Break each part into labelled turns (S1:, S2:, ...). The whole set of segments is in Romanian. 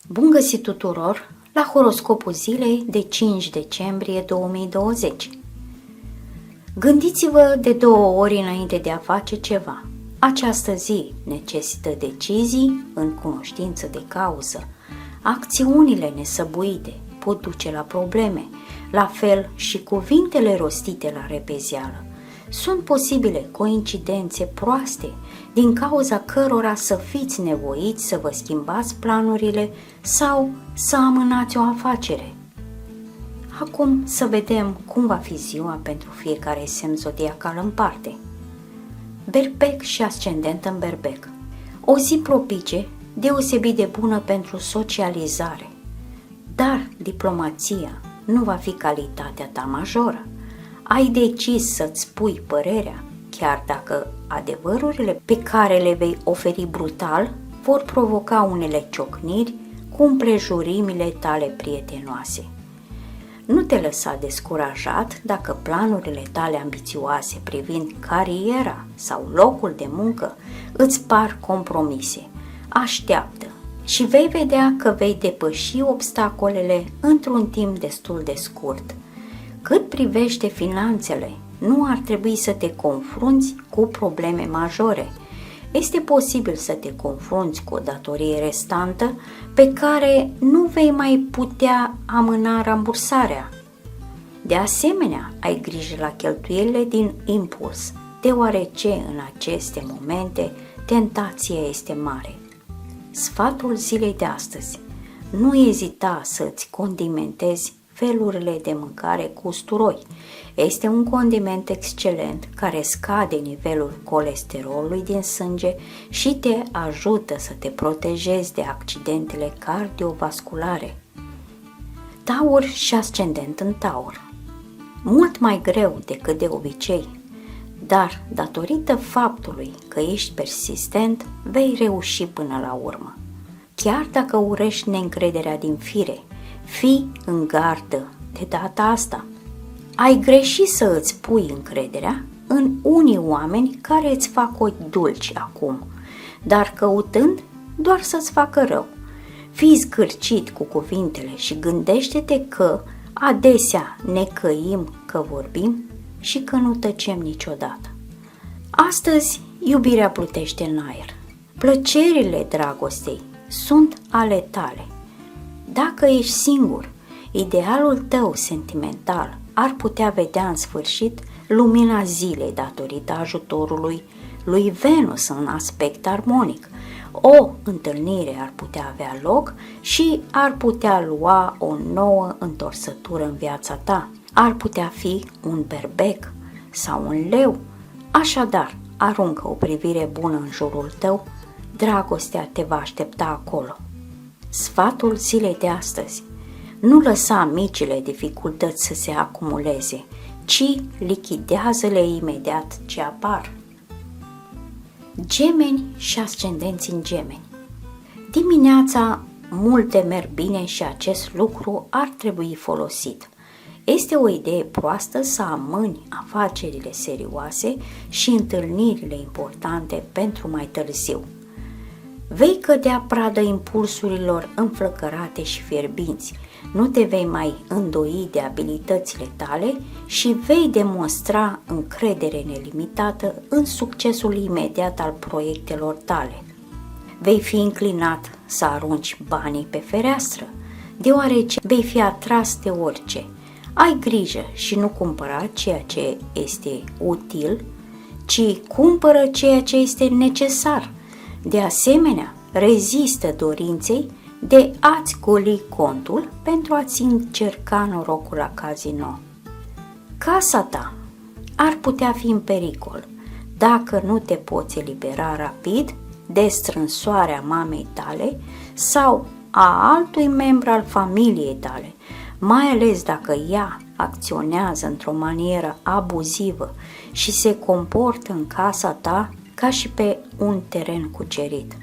S1: Bun găsit tuturor la horoscopul zilei de 5 decembrie 2020. Gândiți-vă de 2 ori înainte de a face ceva. Această zi necesită decizii în cunoștință de cauză. Acțiunile nesăbuite pot duce la probleme, la fel și cuvintele rostite la repezială. Sunt posibile coincidențe proaste din cauza cărora să fiți nevoiți să vă schimbați planurile sau să amânați o afacere. Acum să vedem cum va fi ziua pentru fiecare semn zodiacal în parte. Berbec și ascendent în Berbec. O zi propice, deosebit de bună pentru socializare, dar diplomația nu va fi calitatea ta majoră. Ai decis să-ți spui părerea, chiar dacă adevărurile pe care le vei oferi brutal vor provoca unele ciocniri cu împrejurimile tale prietenoase. Nu te lăsa descurajat dacă planurile tale ambițioase privind cariera sau locul de muncă îți par compromise. Așteaptă și vei vedea că vei depăși obstacolele într-un timp destul de scurt. Cât privește finanțele, nu ar trebui să te confrunți cu probleme majore. Este posibil să te confrunți cu o datorie restantă pe care nu vei mai putea amâna rambursarea. De asemenea, ai grijă la cheltuielile din impuls, deoarece în aceste momente tentația este mare. Sfatul zilei de astăzi: nu ezita să-ți condimentezi felurile de mâncare cu usturoi. Este un condiment excelent care scade nivelul colesterolului din sânge și te ajută să te protejezi de accidentele cardiovasculare. Taur și ascendent în Taur. Mult mai greu decât de obicei, dar datorită faptului că ești persistent, vei reuși până la urmă. Chiar dacă urești neîncrederea din fire, fii în gardă de data asta. Ai greșit să îți pui încrederea în unii oameni care îți fac ochi dulci acum, dar căutând doar să-ți facă rău. Fii zgârcit cu cuvintele și gândește-te că adesea ne căim că vorbim și că nu tăcem niciodată. Astăzi iubirea plutește în aer. Plăcerile dragostei sunt ale tale. Dacă ești singur, idealul tău sentimental ar putea vedea în sfârșit lumina zilei datorită ajutorului lui Venus în aspect armonic. O întâlnire ar putea avea loc și ar putea lua o nouă întorsătură în viața ta. Ar putea fi un berbec sau un leu. Așadar, aruncă o privire bună în jurul tău, dragostea te va aștepta acolo. Sfatul zilei de astăzi: nu lăsa micile dificultăți să se acumuleze, ci lichidează-le imediat ce apar. Gemeni și ascendenți în Gemeni. Dimineața multe merg bine și acest lucru ar trebui folosit. Este o idee proastă să amâni afacerile serioase și întâlnirile importante pentru mai târziu. Vei cădea pradă impulsurilor înflăcărate și fierbinți, nu te vei mai îndoi de abilitățile tale și vei demonstra încredere nelimitată în succesul imediat al proiectelor tale. Vei fi înclinat să arunci banii pe fereastră, deoarece vei fi atras de orice. Ai grijă și nu cumpăra ceea ce este util, ci cumpără ceea ce este necesar. De asemenea, rezistă dorinței de a-ți goli contul pentru a-ți încerca norocul la cazino. Casa ta ar putea fi în pericol dacă nu te poți elibera rapid de strânsoarea mamei tale sau a altui membru al familiei tale, mai ales dacă ea acționează într-o manieră abuzivă și se comportă în casa ta ca și pe un teren cucerit.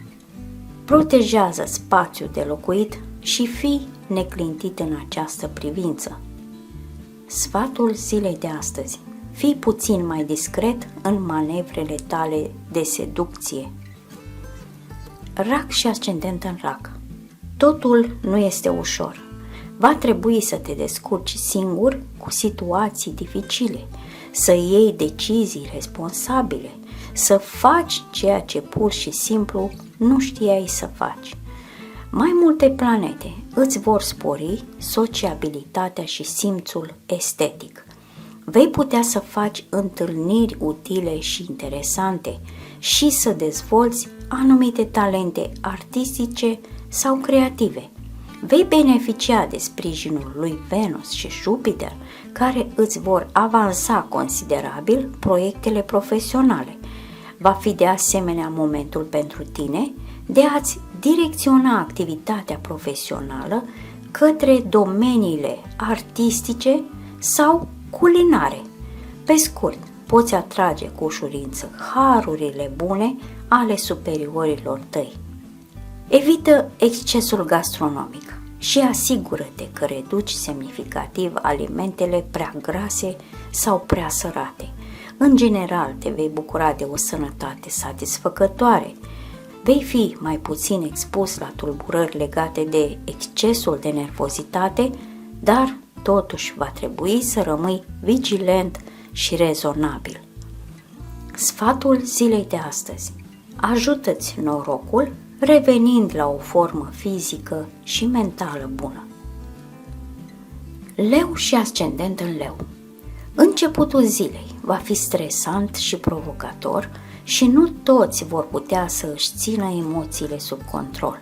S1: Protejează spațiul de locuit și fii neclintit în această privință. Sfatul zilei de astăzi: fii puțin mai discret în manevrele tale de seducție. Rac și ascendent în Rac. Totul nu este ușor. Va trebui să te descurci singur cu situații dificile, să iei decizii responsabile, să faci ceea ce pur și simplu nu știai să faci. Mai multe planete îți vor spori sociabilitatea și simțul estetic. Vei putea să faci întâlniri utile și interesante și să dezvolți anumite talente artistice sau creative. Vei beneficia de sprijinul lui Venus și Jupiter, care îți vor avansa considerabil proiectele profesionale. Va fi de asemenea momentul pentru tine de a-ți direcționa activitatea profesională către domeniile artistice sau culinare. Pe scurt, poți atrage cu ușurință harurile bune ale superiorilor tăi. Evită excesul gastronomic și asigură-te că reduci semnificativ alimentele prea grase sau prea sărate. În general, te vei bucura de o sănătate satisfăcătoare. Vei fi mai puțin expus la tulburări legate de excesul de nervozitate, dar totuși va trebui să rămâi vigilent și rezonabil. Sfatul zilei de astăzi: ajută-ți norocul revenind la o formă fizică și mentală bună. Leu și ascendent în Leu. Începutul zilei va fi stresant și provocator și nu toți vor putea să își țină emoțiile sub control.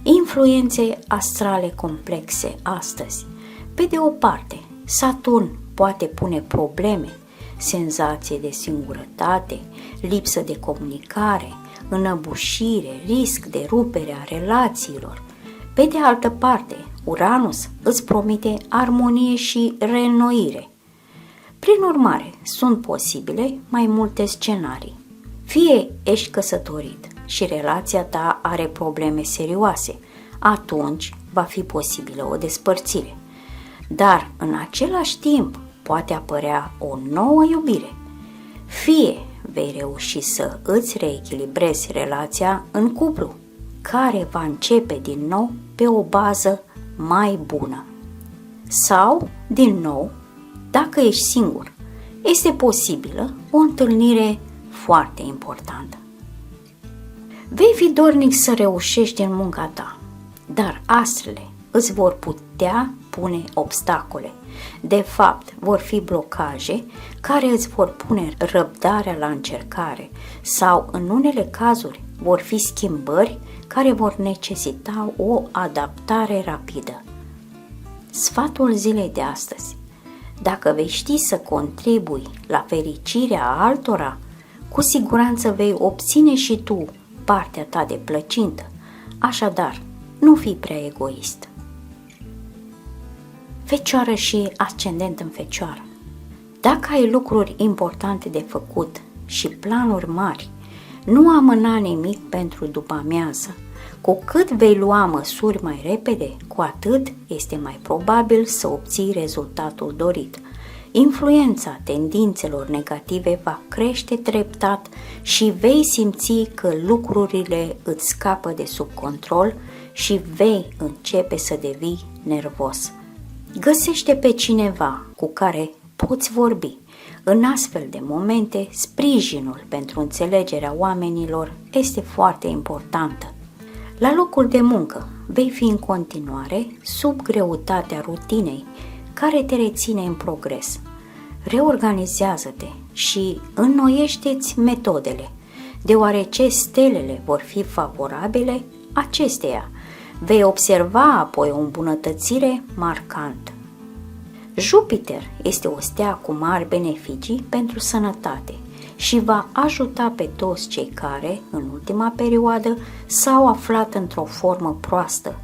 S1: Influențe astrale complexe astăzi. Pe de o parte, Saturn poate pune probleme, senzație de singurătate, lipsă de comunicare, înăbușire, risc de rupere a relațiilor. Pe de altă parte, Uranus îți promite armonie și reînnoire. Prin urmare, sunt posibile mai multe scenarii. Fie ești căsătorit și relația ta are probleme serioase, atunci va fi posibilă o despărțire. Dar, în același timp, poate apărea o nouă iubire. Fie vei reuși să îți reechilibrezi relația în cuplu, care va începe din nou pe o bază mai bună. Sau, din nou, dacă ești singur, este posibilă o întâlnire foarte importantă. Vei fi dornic să reușești în munca ta, dar astrele îți vor putea pune obstacole. De fapt, vor fi blocaje care îți vor pune răbdarea la încercare sau, în unele cazuri, vor fi schimbări care vor necesita o adaptare rapidă. Sfatul zilei de astăzi: dacă vei ști să contribui la fericirea altora, cu siguranță vei obține și tu partea ta de plăcintă. Așadar, nu fi prea egoist. Fecioară și ascendent în Fecioară. Dacă ai lucruri importante de făcut și planuri mari, nu amâna nimic pentru după amiază. Cu cât vei lua măsuri mai repede, cu atât este mai probabil să obții rezultatul dorit. Influența tendințelor negative va crește treptat și vei simți că lucrurile îți scapă de sub control și vei începe să devii nervos. Găsește pe cineva cu care poți vorbi. În astfel de momente, sprijinul pentru înțelegerea oamenilor este foarte importantă. La locul de muncă vei fi în continuare sub greutatea rutinei care te reține în progres. Reorganizează-te și înnoiește-ți metodele, deoarece stelele vor fi favorabile acesteia. Vei observa apoi o îmbunătățire marcantă. Jupiter este o stea cu mari beneficii pentru sănătate și va ajuta pe toți cei care, în ultima perioadă, s-au aflat într-o formă proastă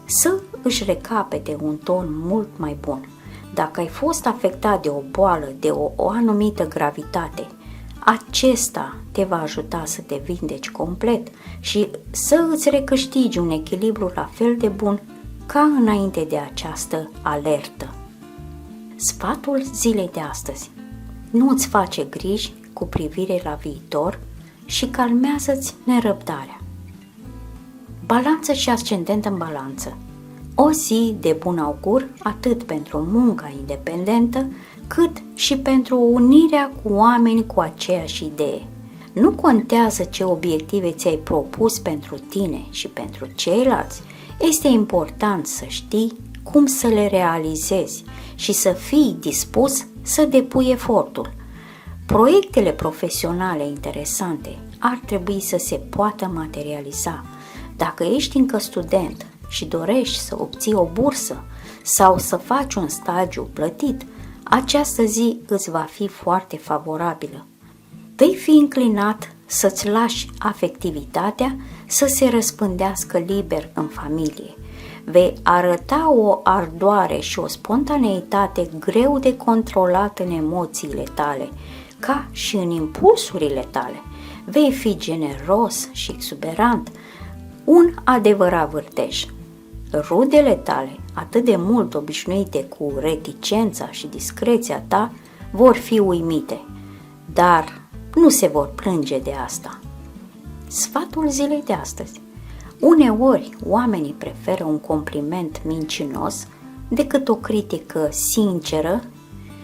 S1: să își recapete un ton mult mai bun. Dacă ai fost afectat de o boală de o anumită gravitate, acesta te va ajuta să te vindeci complet și să îți recâștigi un echilibru la fel de bun ca înainte de această alertă. Sfatul zilei de astăzi: nu îți face griji cu privire la viitor și calmează-ți nerăbdarea. Balanță și ascendent în balanță. O zi de bun augur atât pentru munca independentă, cât și pentru unirea cu oameni cu aceeași idee. Nu contează ce obiective ți-ai propus pentru tine și pentru ceilalți, este important să știi cum să le realizezi și să fii dispus să depui efortul. Proiectele profesionale interesante ar trebui să se poată materializa. Dacă ești încă student și dorești să obții o bursă sau să faci un stagiu plătit, această zi îți va fi foarte favorabilă. Vei fi înclinat să-ți lași afectivitatea să se răspândească liber în familie. Vei arăta o ardoare și o spontaneitate greu de controlat în emoțiile tale, ca și în impulsurile tale. Vei fi generos și exuberant, un adevărat vârtej. Rudele tale, atât de mult obișnuite cu reticența și discreția ta, vor fi uimite, dar nu se vor plânge de asta. Sfatul zilei de astăzi. Uneori, oamenii preferă un compliment mincinos decât o critică sinceră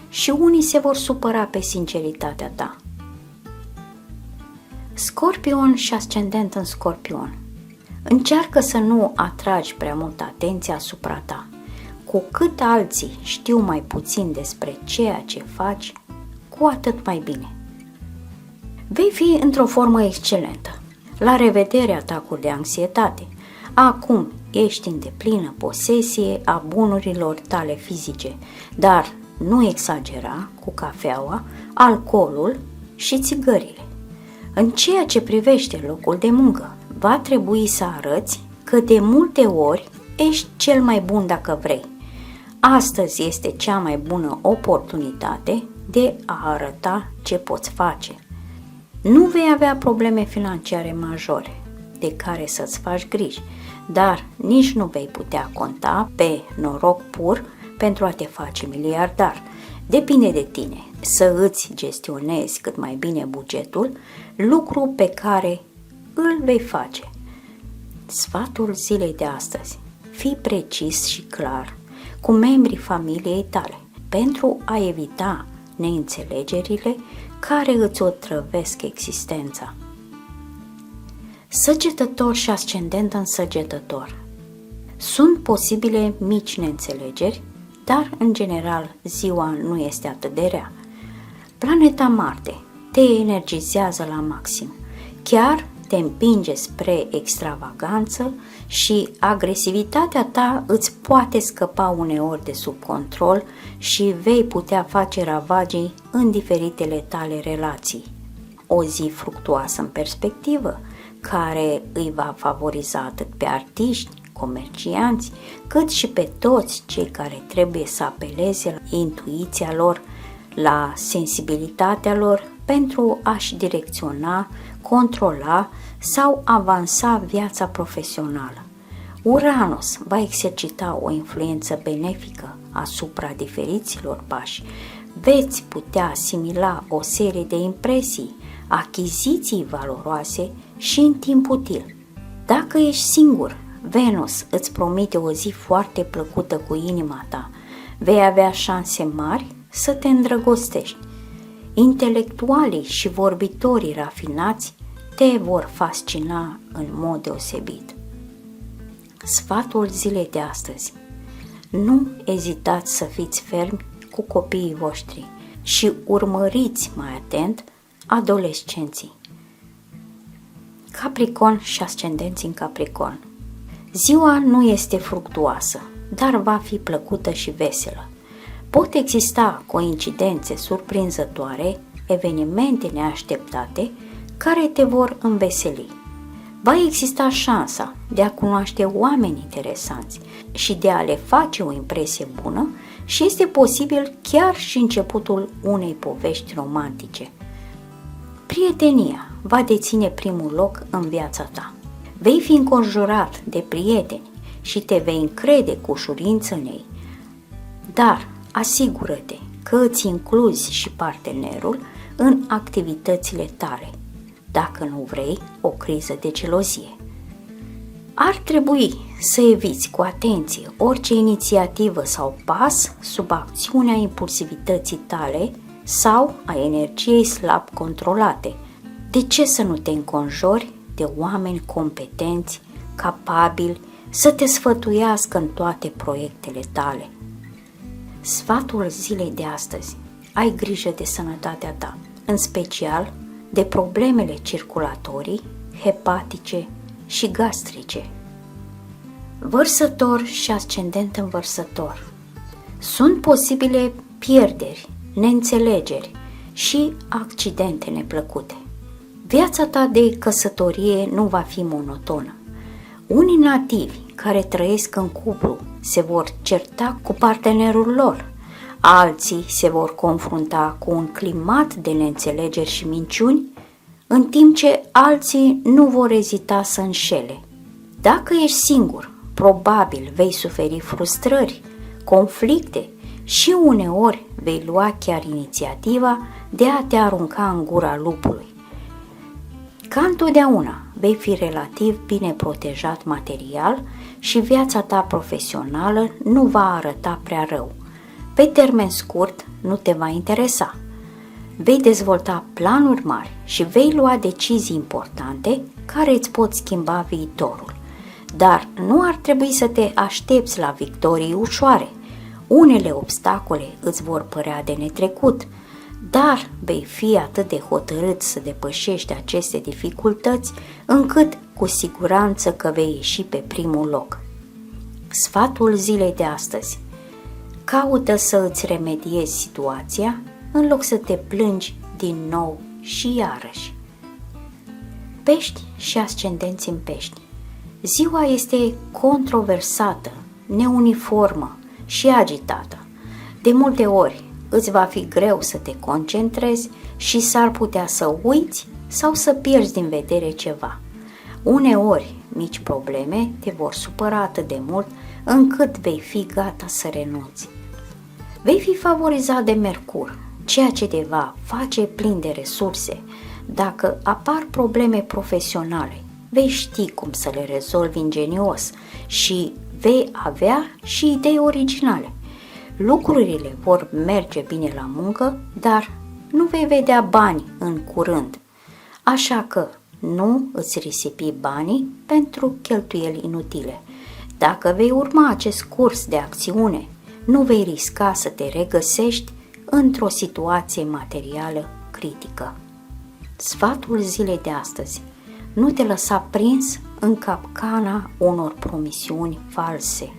S1: și unii se vor supăra pe sinceritatea ta. Scorpion și ascendent în Scorpion. Încearcă să nu atragi prea multă atenție asupra ta. Cu cât alții știu mai puțin despre ceea ce faci, cu atât mai bine. Vei fi într-o formă excelentă. La revedere atacuri de anxietate. Acum ești în deplină posesie a bunurilor tale fizice, dar nu exagera cu cafeaua, alcoolul și țigările. În ceea ce privește locul de muncă, va trebui să arăți că de multe ori ești cel mai bun dacă vrei. Astăzi este cea mai bună oportunitate de a arăta ce poți face. Nu vei avea probleme financiare majore de care să-ți faci griji, dar nici nu vei putea conta pe noroc pur pentru a te face miliardar. Depinde de tine să îți gestionezi cât mai bine bugetul, lucru pe care îl vei face. Sfatul zilei de astăzi. Fii precis și clar cu membrii familiei tale pentru a evita neînțelegerile care îți otrăvesc existența. Săgetător și ascendent în Săgetător. Sunt posibile mici neînțelegeri, dar în general ziua nu este atât de rea. Planeta Marte te energizează la maxim, chiar te împinge spre extravaganță și agresivitatea ta îți poate scăpa uneori de sub control și vei putea face ravagii în diferitele tale relații. O zi fructuoasă în perspectivă, care îi va favoriza atât pe artiști, comercianți, cât și pe toți cei care trebuie să apeleze la intuiția lor, la sensibilitatea lor pentru a-și direcționa, controla sau avansa viața profesională. Uranus va exercita o influență benefică asupra diferiților pași. Veți putea asimila o serie de impresii, achiziții valoroase și în timp util. Dacă ești singur, Venus îți promite o zi foarte plăcută cu inima ta. Vei avea șanse mari să te îndrăgostești. Intelectualii și vorbitorii rafinați te vor fascina în mod deosebit. Sfatul zilei de astăzi. Nu ezitați să fiți fermi cu copiii voștri și urmăriți mai atent adolescenții. Capricorn și ascendenți în Capricorn. Ziua nu este fructuoasă, dar va fi plăcută și veselă. Pot exista coincidențe surprinzătoare, evenimente neașteptate care te vor înveseli. Va exista șansa de a cunoaște oameni interesanți și de a le face o impresie bună și este posibil chiar și începutul unei povești romantice. Prietenia va deține primul loc în viața ta. Vei fi înconjurat de prieteni și te vei încrede cu ușurință în ei, dar asigură-te că îți incluzi și partenerul în activitățile tale, dacă nu vrei o criză de gelozie. Ar trebui să eviți cu atenție orice inițiativă sau pas sub acțiunea impulsivității tale sau a energiei slab controlate. De ce să nu te înconjori de oameni competenți, capabili, să te sfătuiască în toate proiectele tale? Sfatul zilei de astăzi: ai grijă de sănătatea ta, în special de problemele circulatorii, hepatice și gastrice. Vărsător și ascendent în Vărsător. Sunt posibile pierderi, neînțelegeri și accidente neplăcute. Viața ta de căsătorie nu va fi monotonă. Unii nativi care trăiesc în cuplu se vor certa cu partenerul lor, alții se vor confrunta cu un climat de neînțelegeri și minciuni, în timp ce alții nu vor ezita să înșele. Dacă ești singur, probabil vei suferi frustrări, conflicte și uneori vei lua chiar inițiativa de a te arunca în gura lupului. Ca întotdeauna, vei fi relativ bine protejat material și viața ta profesională nu va arăta prea rău. Pe termen scurt, nu te va interesa. Vei dezvolta planuri mari și vei lua decizii importante care îți pot schimba viitorul. Dar nu ar trebui să te aștepți la victorii ușoare. Unele obstacole îți vor părea de netrecut, dar vei fi atât de hotărât să depășești aceste dificultăți, încât cu siguranță că vei ieși pe primul loc. Sfatul zilei de astăzi: caută să îți remediezi situația în loc să te plângi din nou și iarăși. Pești și ascendenți în Pești. Ziua este controversată, neuniformă și agitată. De multe ori îți va fi greu să te concentrezi și s-ar putea să uiți sau să pierzi din vedere ceva. Uneori, mici probleme te vor supăra atât de mult încât vei fi gata să renunți. Vei fi favorizat de Mercur, ceea ce te va face plin de resurse. Dacă apar probleme profesionale, vei ști cum să le rezolvi ingenios și vei avea și idei originale. Lucrurile vor merge bine la muncă, dar nu vei vedea bani în curând. Așa că nu îți risipi banii pentru cheltuieli inutile. Dacă vei urma acest curs de acțiune, nu vei risca să te regăsești într-o situație materială critică. Sfatul zilei de astăzi: nu te lăsa prins în capcana unor promisiuni false.